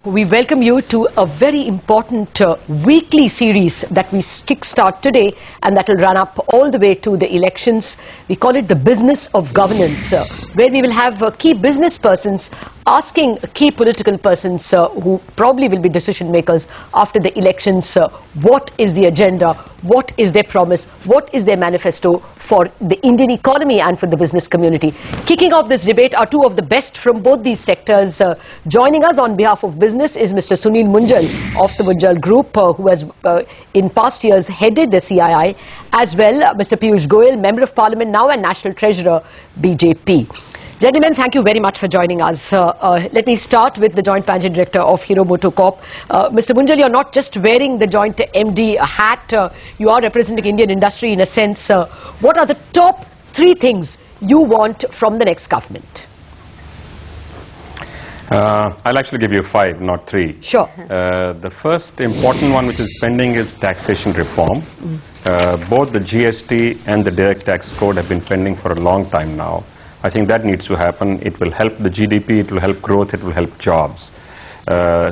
We welcome you to a very important weekly series that we kickstart today and that will run up all the way to the elections. We call it the business of governance, where we will have key business persons asking key political persons who probably will be decision makers after the elections, what is the agenda, what is their promise, what is their manifesto for the Indian economy and for the business community. Kicking off this debate are two of the best from both these sectors. Joining us on behalf of business is Mr. Sunil Munjal of the Munjal Group, who has in past years headed the CII, as well Mr. Piyush Goyal, Member of Parliament now and National Treasurer, BJP. Gentlemen, thank you very much for joining us. Let me start with the Joint Managing Director of Hero MotoCorp. Mr. Munjal, you're not just wearing the Joint MD hat, you are representing Indian industry in a sense. What are the top three things you want from the next government? I'll actually give you five, not three. Sure. The first important one which is pending is taxation reform. Both the GST and the direct tax code have been pending for a long time now. I think that needs to happen. It will help the GDP, it will help growth, it will help jobs.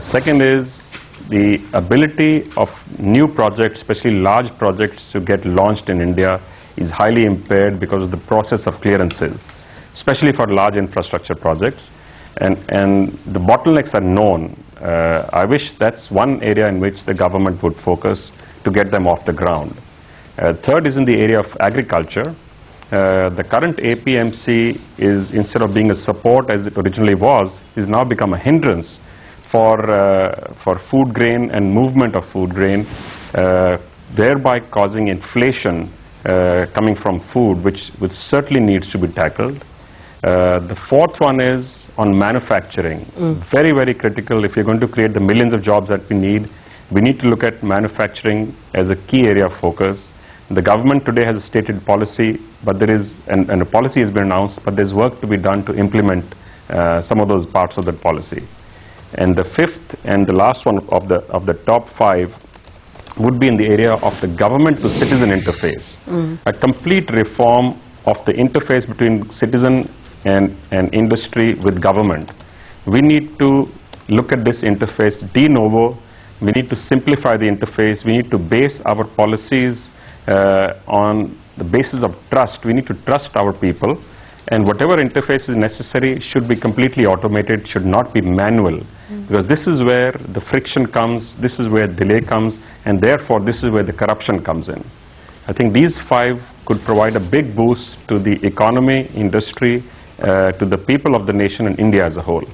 Second is the ability of new projects, especially large projects, to get launched in India is highly impaired because of the process of clearances, especially for large infrastructure projects. And the bottlenecks are known. I wish that's one area in which the government would focus to get them off the ground. Third is in the area of agriculture. The current APMC is, instead of being a support as it originally was, is now become a hindrance for food grain and movement of food grain, thereby causing inflation coming from food, which certainly needs to be tackled. The fourth one is on manufacturing. Very, very critical. If you're going to create the millions of jobs that we need to look at manufacturing as a key area of focus. The government today has a stated policy, but there is, and a policy has been announced, but there's work to be done to implement some of those parts of that policy. And the fifth and the last one of the top five would be in the area of the government to citizen interface. A complete reform of the interface between citizen and industry with government. We need to look at this interface de novo. We need to simplify the interface. We need to base our policies on the basis of trust. We need to trust our people, and whatever interface is necessary should be completely automated, should not be manual, because this is where the friction comes, this is where delay comes, and therefore this is where the corruption comes in. I think these five could provide a big boost to the economy, industry, to the people of the nation and India as a whole.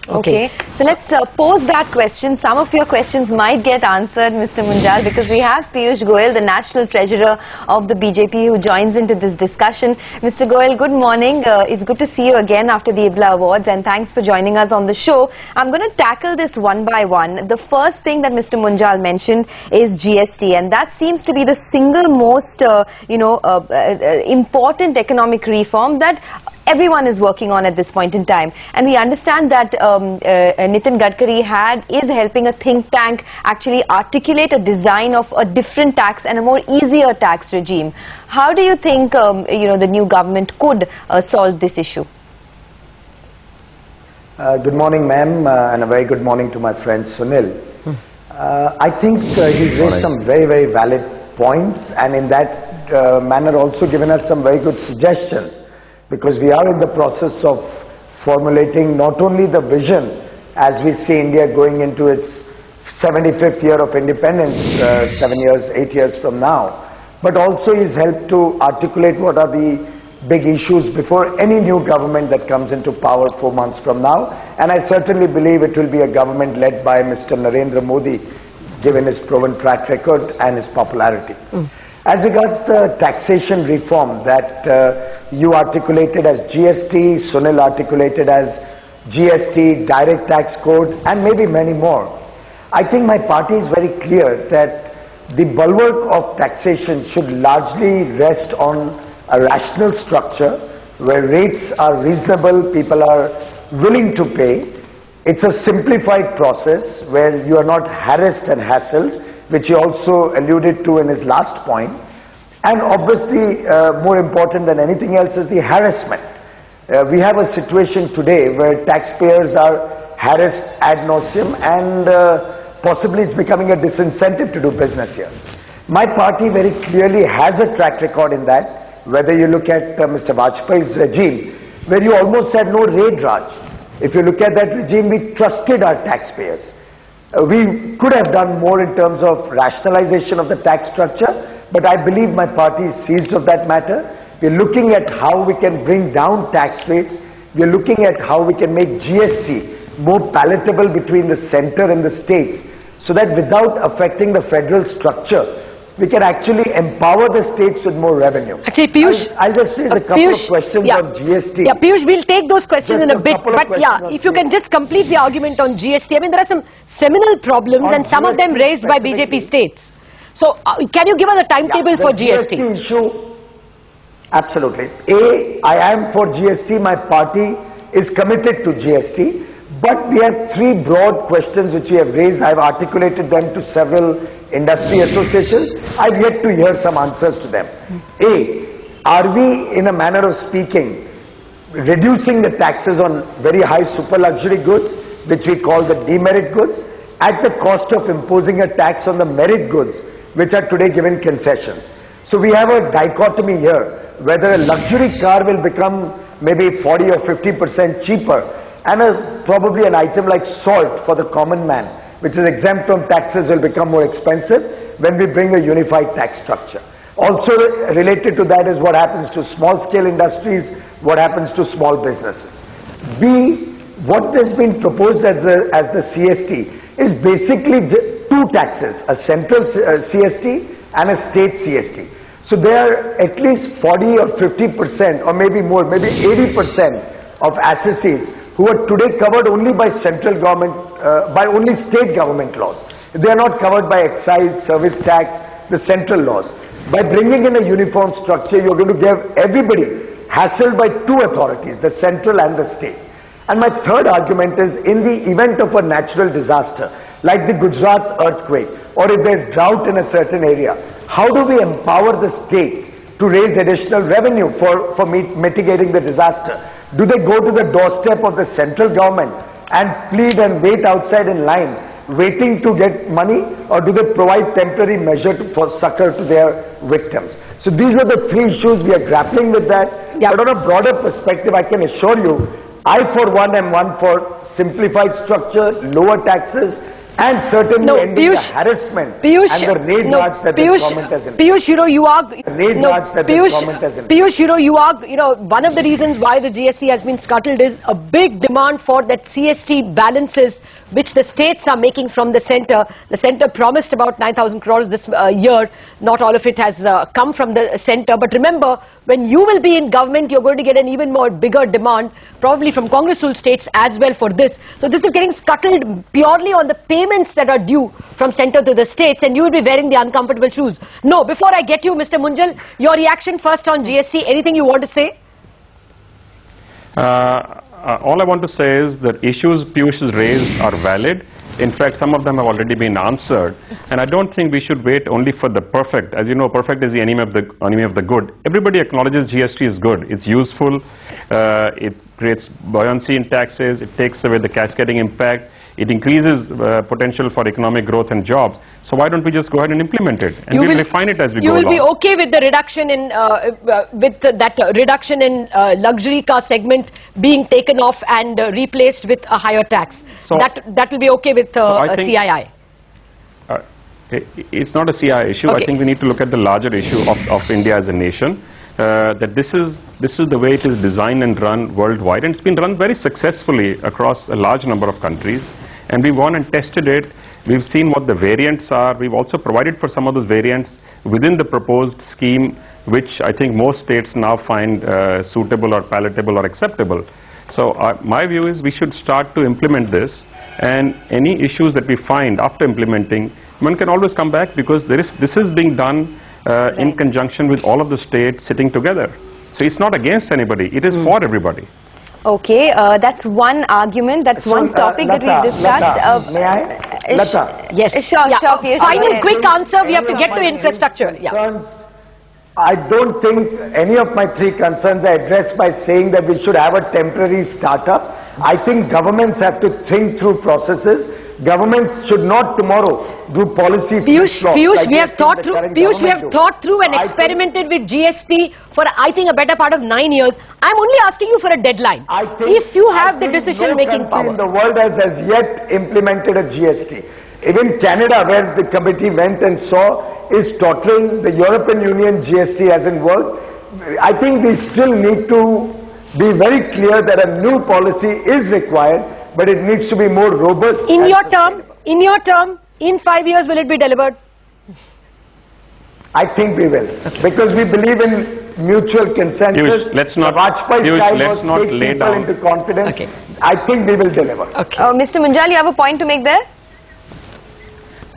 Okay, so let's pose that question. Some of your questions might get answered, Mr. Munjal, because we have Piyush Goyal, the National Treasurer of the BJP, who joins into this discussion. Mr. Goyal, good morning. It's good to see you again after the IBLA Awards, and thanks for joining us on the show. I'm going to tackle this one by one. The first thing that Mr. Munjal mentioned is GST, and that seems to be the single most, important economic reform that everyone is working on at this point in time. And we understand that Nitin Gadkari is helping a think tank actually articulate a design of a different tax and a more easier tax regime. How do you think the new government could solve this issue? Good morning, ma'am, and a very good morning to my friend Sunil. I think he's raised some very, very valid points, and in that manner also given us some very good suggestions. Because we are in the process of formulating not only the vision as we see India going into its 75th year of independence, 8 years from now, but also is helped to articulate what are the big issues before any new government that comes into power 4 months from now. And I certainly believe it will be a government led by Mr. Narendra Modi, given his proven track record and his popularity. As regards the taxation reform that you articulated as GST, Sunil articulated as GST, direct tax code, and maybe many more, I think my party is very clear that the bulwark of taxation should largely rest on a rational structure where rates are reasonable, people are willing to pay. It's a simplified process where you are not harassed and hassled, which he also alluded to in his last point. And obviously, more important than anything else is the harassment. We have a situation today where taxpayers are harassed ad nauseum, and possibly it's becoming a disincentive to do business here. My party very clearly has a track record in that, whether you look at Mr. Vajpayee's regime, where you almost had no raid Raj. If you look at that regime, we trusted our taxpayers. We could have done more in terms of rationalization of the tax structure, but I believe my party is seized of that matter. We're looking at how we can bring down tax rates. We're looking at how we can make GST more palatable between the center and the states, so that without affecting the federal structure, we can actually empower the states with more revenue. Actually, Piyush, I'll just raise a couple of questions on GST. Yeah, Piyush, we'll take those questions Just in a bit. But yeah, if you can just complete the argument on GST. I mean, there are some seminal problems, and some of them raised by BJP states. So, can you give us a timetable for GST? Issue, absolutely. I am for GST. My party is committed to GST. But we have three broad questions which we have raised. I have articulated them to several industry associations. I've yet to hear some answers to them. Are we, in a manner of speaking, reducing the taxes on very high super luxury goods, which we call the demerit goods, at the cost of imposing a tax on the merit goods, which are today given concessions? So we have a dichotomy here, whether a luxury car will become maybe 40 or 50% cheaper, and probably an item like salt for the common man, which is exempt from taxes, will become more expensive when we bring a unified tax structure. Also related to that is what happens to small scale industries, what happens to small businesses. What has been proposed as the CST is basically two taxes, a central CST and a state CST. So there are at least 40 or 50% or maybe more, maybe 80% of assessees who are today covered only by central government, by only state government laws. They are not covered by excise, service tax, the central laws. By bringing in a uniform structure, you're going to give everybody hassled by two authorities, the central and the state. And my third argument is, in the event of a natural disaster, like the Gujarat earthquake, or if there's drought in a certain area, how do we empower the state to raise additional revenue for mitigating the disaster? Do they go to the doorstep of the central government and plead and wait outside in line, waiting to get money, or do they provide temporary measure for succor to their victims? So these are the three issues we are grappling with that. Yeah. But on a broader perspective, I can assure you, I for one am one for simplified structure, lower taxes, and certainly ending the harassment and the raid march that the government has imposed. Piyush, you know, you are... Piyush, you know, one of the reasons why the GST has been scuttled is a big demand for that CST balances which the states are making from the centre. The centre promised about 9,000 crores this year. Not all of it has come from the centre. But remember, when you will be in government, you're going to get an even more bigger demand, probably from Congress-rule states as well for this. So this is getting scuttled purely on the payments that are due from centre to the states, and you will be wearing the uncomfortable shoes. No, before I get you, Mr. Munjal, your reaction first on GST. Anything you want to say? All I want to say is that issues Piyush has raised are valid. In fact, some of them have already been answered. And I don't think we should wait only for the perfect. As you know, perfect is the enemy of the good. Everybody acknowledges GST is good. It's useful. It creates buoyancy in taxes. It takes away the cascading impact. It increases potential for economic growth and jobs. So why don't we just go ahead and implement it? And we'll refine it as we go along. You will be okay with the reduction in, luxury car segment being taken off and replaced with a higher tax. So that will be okay with CII. It's not a CII issue. Okay. I think we need to look at the larger issue of India as a nation. That this is the way it is designed and run worldwide, and it's been run very successfully across a large number of countries. And we've gone and tested it. We've seen what the variants are. We've also provided for some of those variants within the proposed scheme, which I think most states now find suitable or palatable or acceptable. So my view is we should start to implement this, and any issues that we find after implementing, one can always come back, because this is being done in conjunction with all of the states sitting together. So it's not against anybody, it is for everybody. Okay, that's one argument, that's one topic that we've discussed. May I? Lata. Yes. Sure, sure. Final quick answer, we have to get to infrastructure. Yeah. I don't think any of my three concerns are addressed by saying that we should have a temporary startup. I think governments have to think through processes. Governments should not tomorrow do policy. Piyush, we have thought through and experimented with GST for I think a better part of 9 years. I'm only asking you for a deadline. If you have the decision-making power. The world has yet implemented a GST. Even Canada, where the committee went and saw, is tottering. The European Union GST hasn't worked. I think we still need to be very clear that a new policy is required, but it needs to be more robust. In your term, in 5 years, will it be delivered? I think we will, because we believe in mutual consensus. Piyush, let's not lay down into confidence. Okay. I think we will deliver. Okay. Mr. Munjal, you have a point to make there?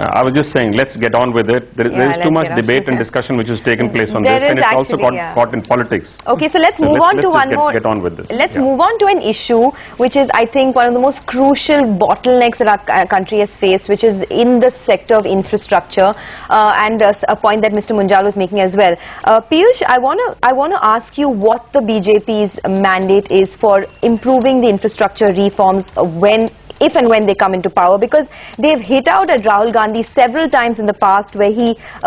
I was just saying, let's get on with it. There is too much debate and discussion which has taken place on this, and it's also got caught in politics. Okay, so let's move on to one more. Get on with this. Let's move on to an issue which is, I think, one of the most crucial bottlenecks that our country has faced, which is in the sector of infrastructure, and a point that Mr. Munjal was making as well. Piyush, I want to ask you what the BJP's mandate is for improving the infrastructure reforms if and when they come into power, because they've hit out at Rahul Gandhi several times in the past where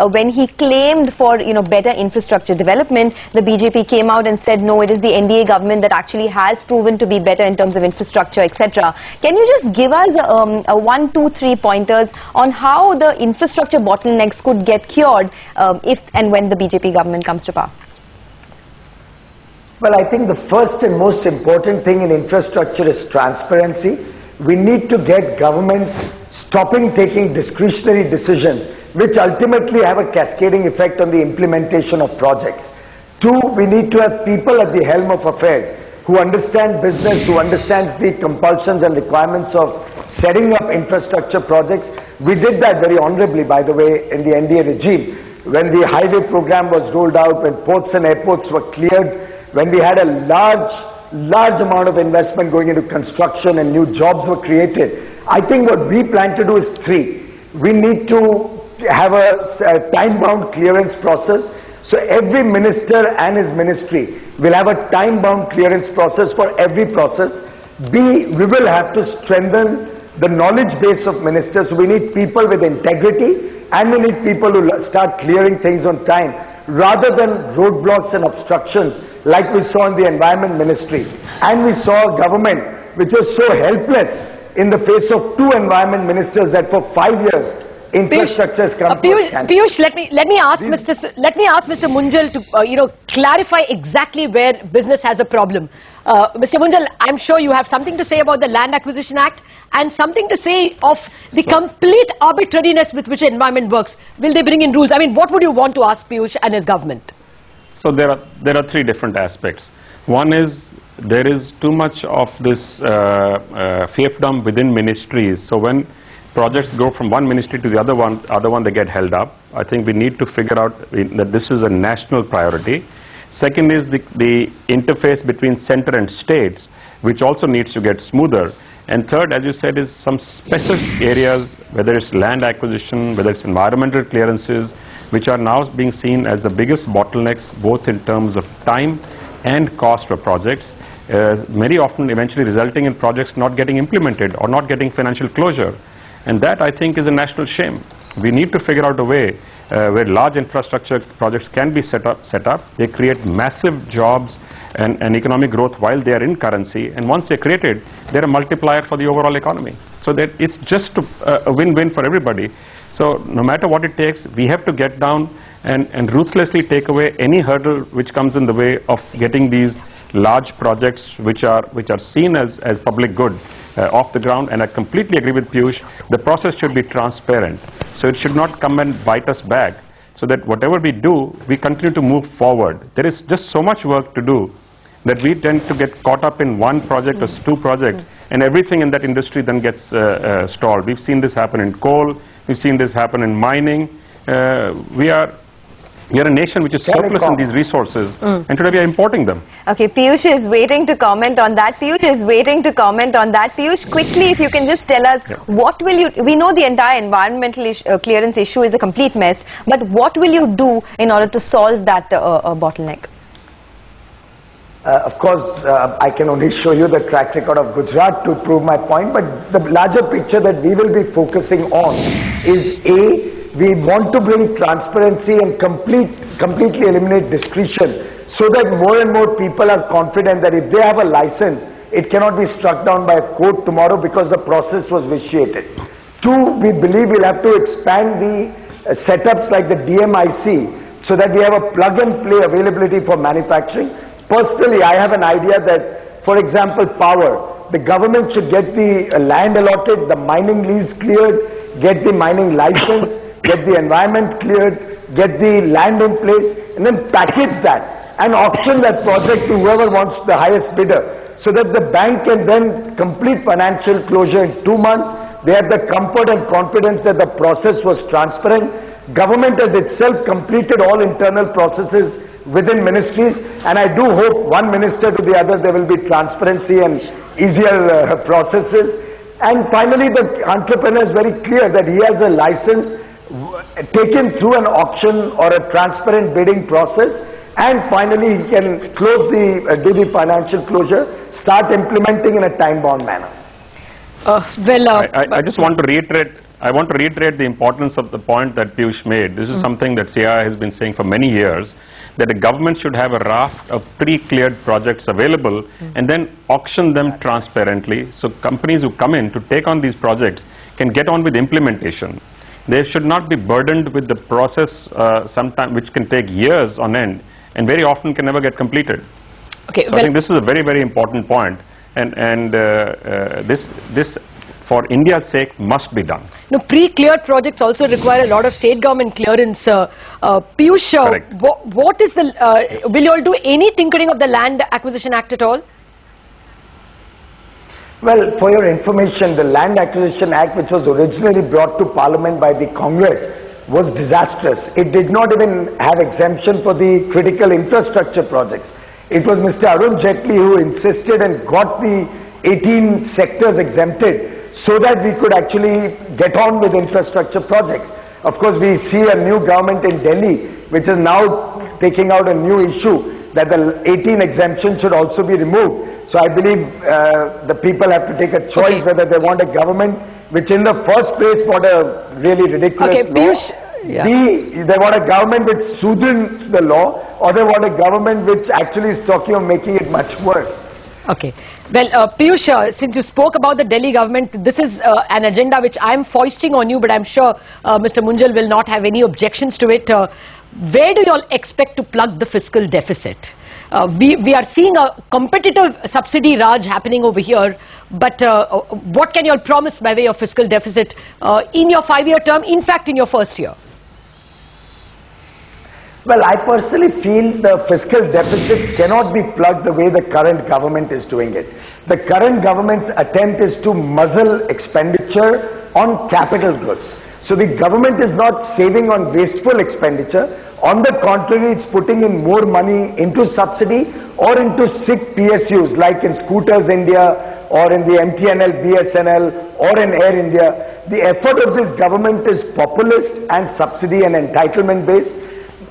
when he claimed for better infrastructure development, the BJP came out and said no, it is the NDA government that actually has proven to be better in terms of infrastructure, etc. Can you just give us a 1, 2, 3 pointers on how the infrastructure bottlenecks could get cured if and when the BJP government comes to power? Well, I think the first and most important thing in infrastructure is transparency. We need to get government stopping taking discretionary decisions which ultimately have a cascading effect on the implementation of projects. 2, we need to have people at the helm of affairs who understand business, who understand the compulsions and requirements of setting up infrastructure projects. We did that very honorably, by the way, in the NDA regime. When the highway program was rolled out, when ports and airports were cleared, when we had a large amount of investment going into construction and new jobs were created. I think what we plan to do is 3. We need to have a time-bound clearance process. So every minister and his ministry will have a time-bound clearance process for every process. We will have to strengthen the knowledge base of ministers. We need people with integrity, and we need people who start clearing things on time, rather than roadblocks and obstructions like we saw in the Environment Ministry. And we saw a government which was so helpless in the face of 2 environment ministers that for 5 years infrastructure has come to a standstill. Piyush, let me ask Mr. Munjal to clarify exactly where business has a problem. Mr. Munjal, I'm sure you have something to say about the Land Acquisition Act and something to say of the complete arbitrariness with which environment works. Will they bring in rules? I mean, what would you want to ask Piyush and his government? So there are 3 different aspects. One is there is too much of this fiefdom within ministries. So when projects go from one ministry to the other one they get held up. I think we need to figure out that this is a national priority. Second is the interface between center and states, which also needs to get smoother. And third, as you said, is some specific areas, whether it's land acquisition, whether it's environmental clearances, which are now being seen as the biggest bottlenecks, both in terms of time and cost for projects, very often eventually resulting in projects not getting implemented or not getting financial closure. And that, I think, is a national shame. We need to figure out a way where large infrastructure projects can be set up. They create massive jobs and economic growth while they are in currency. And once they're created, they're a multiplier for the overall economy. So that it's just a win-win for everybody. So no matter what it takes, we have to get down and ruthlessly take away any hurdle which comes in the way of getting these large projects which are seen as public good off the ground. And I completely agree with Piyush. The process should be transparent. So it should not come and bite us back. So that whatever we do, we continue to move forward. There is just so much work to do that we tend to get caught up in one project or 2 projects, and everything in that industry then gets stalled. We've seen this happen in coal. We've seen this happen in mining. We are a nation which is surplus in these resources, and today we are importing them. Okay, Piyush is waiting to comment on that. Piyush, quickly, if you can just tell us, what will you, we know the entire environmental clearance issue is a complete mess, but what will you do in order to solve that bottleneck? Of course, I can only show you the track record of Gujarat to prove my point, but the larger picture that we will be focusing on is A, we want to bring transparency and completely eliminate discretion so that more and more people are confident that if they have a license, it cannot be struck down by a court tomorrow because the process was vitiated. Two, we believe we'll have to expand the setups like the DMIC so that we have a plug-and-play availability for manufacturing. Personally, I have an idea that, for example, power, the government should get the land allotted, the mining lease cleared, get the mining license, get the environment cleared, get the land in place, and then package that and auction that project to whoever wants the highest bidder, so that the bank can then complete financial closure in 2 months. They have the comfort and confidence that the process was transparent. Government has itself completed all internal processes within ministries, and I do hope one minister to the other there will be transparency and easier processes. And finally, the entrepreneur is very clear that he has a license taken through an auction or a transparent bidding process, and finally he can close do the financial closure, start implementing in a time-bound manner. I just want to reiterate. I want to reiterate the importance of the point that Piyush made. This is something that CII has been saying for many years, that the government should have a raft of pre-cleared projects available and then auction them transparently, so companies who come in to take on these projects can get on with implementation. They should not be burdened with the process which can take years on end and very often can never get completed. Okay, so I think this is a very, very important point, and this for India's sake must be done. No, pre-cleared projects also require a lot of state government clearance. Piyush, what is the, will you all do any tinkering of the Land Acquisition Act at all? Well, for your information, the Land Acquisition Act, which was originally brought to Parliament by the Congress, was disastrous. It did not even have exemption for the critical infrastructure projects. It was Mr. Arun Jaitley who insisted and got the 18 sectors exempted so that we could actually get on with infrastructure projects. Of course, we see a new government in Delhi, which is now taking out a new issue that the 18 exemptions should also be removed. So I believe the people have to take a choice whether they want a government which in the first place what a really ridiculous law. Piyush, they want a government which soothes the law, or they want a government which actually is talking of making it much worse. Okay. Well, Piyush, since you spoke about the Delhi government, this is an agenda which I'm foisting on you, but I'm sure Mr. Munjal will not have any objections to it. Where do you all expect to plug the fiscal deficit? We are seeing a competitive subsidy Raj happening over here, but what can you all promise by way of fiscal deficit in your 5-year term, in fact in your first year? Well, I personally feel the fiscal deficit cannot be plugged the way the current government is doing it. The current government's attempt is to muzzle expenditure on capital goods. So the government is not saving on wasteful expenditure. On the contrary, it's putting in more money into subsidy or into sick PSUs like in Scooters India or in the MTNL, BSNL or in Air India. The effort of this government is populist and subsidy and entitlement based.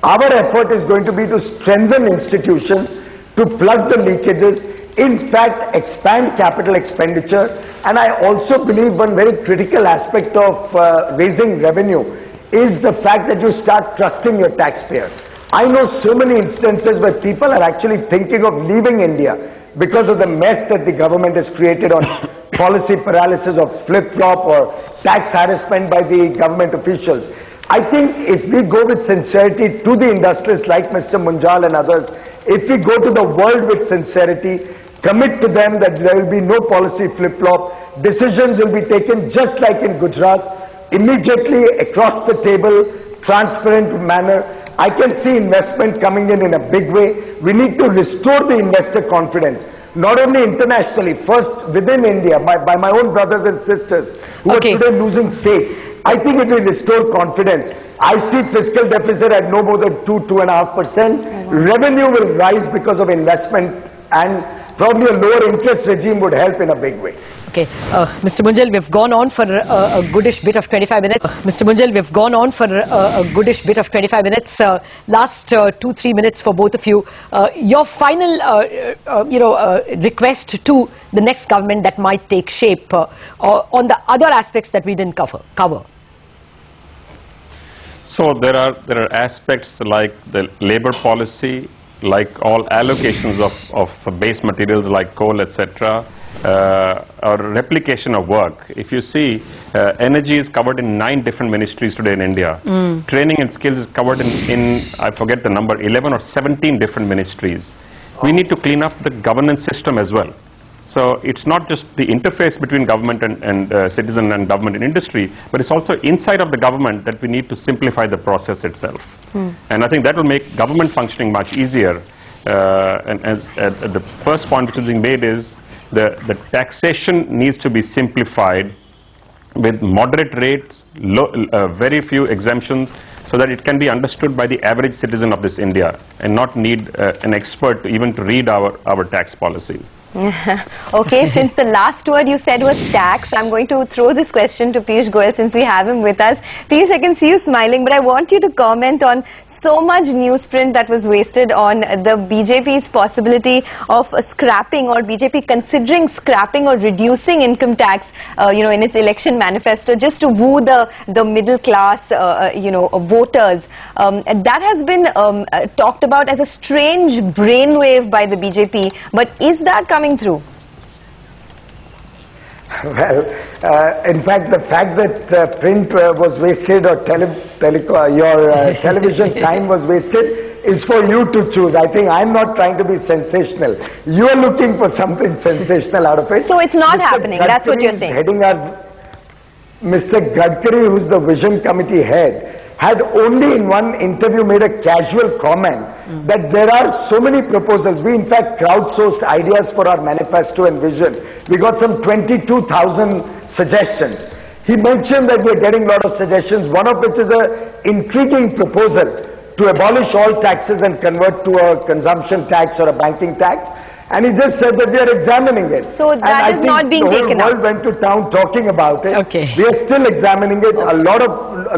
Our effort is going to be to strengthen institutions, to plug the leakages, in fact expand capital expenditure, and I also believe one very critical aspect of raising revenue is the fact that you start trusting your taxpayer. I know so many instances where people are actually thinking of leaving India because of the mess that the government has created on policy paralysis or flip-flop or tax harassment by the government officials. I think if we go with sincerity to the industrialists like Mr. Munjal and others, if we go to the world with sincerity, commit to them that there will be no policy flip-flop, decisions will be taken just like in Gujarat, immediately across the table, transparent manner. I can see investment coming in a big way. We need to restore the investor confidence, not only internationally, first within India, by my own brothers and sisters who are today losing faith. I think it will restore confidence. I see fiscal deficit at no more than 2–2.5%. Revenue will rise because of investment, and probably a lower interest regime would help in a big way. Okay, Mr. Munjal, we've gone on for a goodish bit of 25 minutes. Mr. Munjal, we've gone on for a goodish bit of 25 minutes. Last 2-3 minutes for both of you. Your final, request to the next government that might take shape on the other aspects that we didn't cover. So there are aspects like the labor policy, like all allocations of base materials like coal, etc. Or replication of work. If you see, energy is covered in 9 different ministries today in India. Training and skills is covered in I forget the number, 11 or 17 different ministries. We need to clean up the governance system as well. So it's not just the interface between government and citizen and government and industry, but it's also inside of the government that we need to simplify the process itself. And I think that will make government functioning much easier. And the first point which is being made is the taxation needs to be simplified with moderate rates, very few exemptions, so that it can be understood by the average citizen of this India and not need an expert even to read our tax policies. Okay, since the last word you said was tax, I'm going to throw this question to Piyush Goyal since we have him with us. Piyush, I can see you smiling, but I want you to comment on so much newsprint that was wasted on the BJP's possibility of scrapping, or BJP considering scrapping or reducing income tax, in its election manifesto, just to woo the middle class, voters. That has been talked about as a strange brainwave by the BJP, but is that coming through? Well, in fact, the fact that print was wasted or your television time was wasted is for you to choose. I think I'm not trying to be sensational. You are looking for something sensational out of it. So it's not happening, that's what you're saying. Mr. Gadkari, who's the Vision Committee head, had only in one interview made a casual comment that there are so many proposals. We in fact crowdsourced ideas for our manifesto and vision. We got some 22,000 suggestions. He mentioned that we are getting a lot of suggestions, one of which is an intriguing proposal to abolish all taxes and convert to a consumption tax or a banking tax. And he just said that we are examining it. So that is not being taken up. The whole world went to town talking about it. Okay. We are still examining it. Okay. A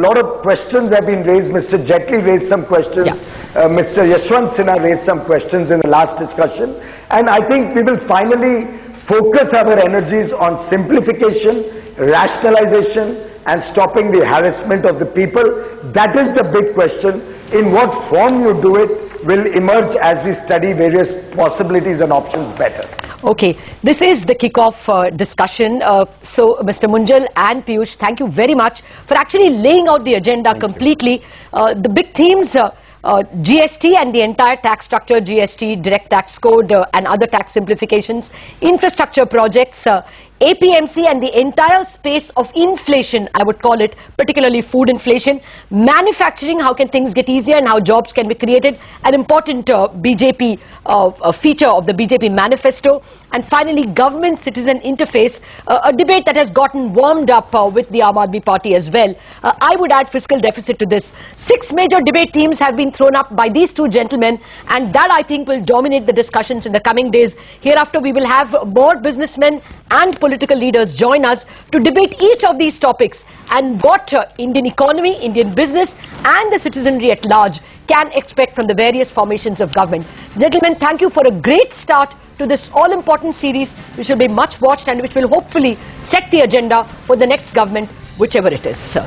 lot of questions have been raised. Mr. Jaitley raised some questions. Yeah. Mr. Yashwant Sinha raised some questions in the last discussion. And I think we will finally focus our energies on simplification, rationalization, and stopping the harassment of the people. That is the big question. In what form you do it will emerge as we study various possibilities and options better. Okay, this is the kickoff discussion. So, Mr. Munjal and Piyush, thank you very much for actually laying out the agenda completely. The big themes, GST and the entire tax structure, GST, direct tax code and other tax simplifications, infrastructure projects, APMC and the entire space of inflation, I would call it, particularly food inflation, manufacturing, how can things get easier and how jobs can be created, an important BJP feature of the BJP manifesto, and finally government-citizen interface, a debate that has gotten warmed up with the Aam Aadmi Party as well. I would add fiscal deficit to this. 6 major debate themes have been thrown up by these two gentlemen, and that I think will dominate the discussions in the coming days. Hereafter we will have more businessmen and political leaders join us to debate each of these topics and what Indian economy, Indian business and the citizenry at large can expect from the various formations of government. Gentlemen, thank you for a great start to this all-important series which will be much watched and which will hopefully set the agenda for the next government, whichever it is.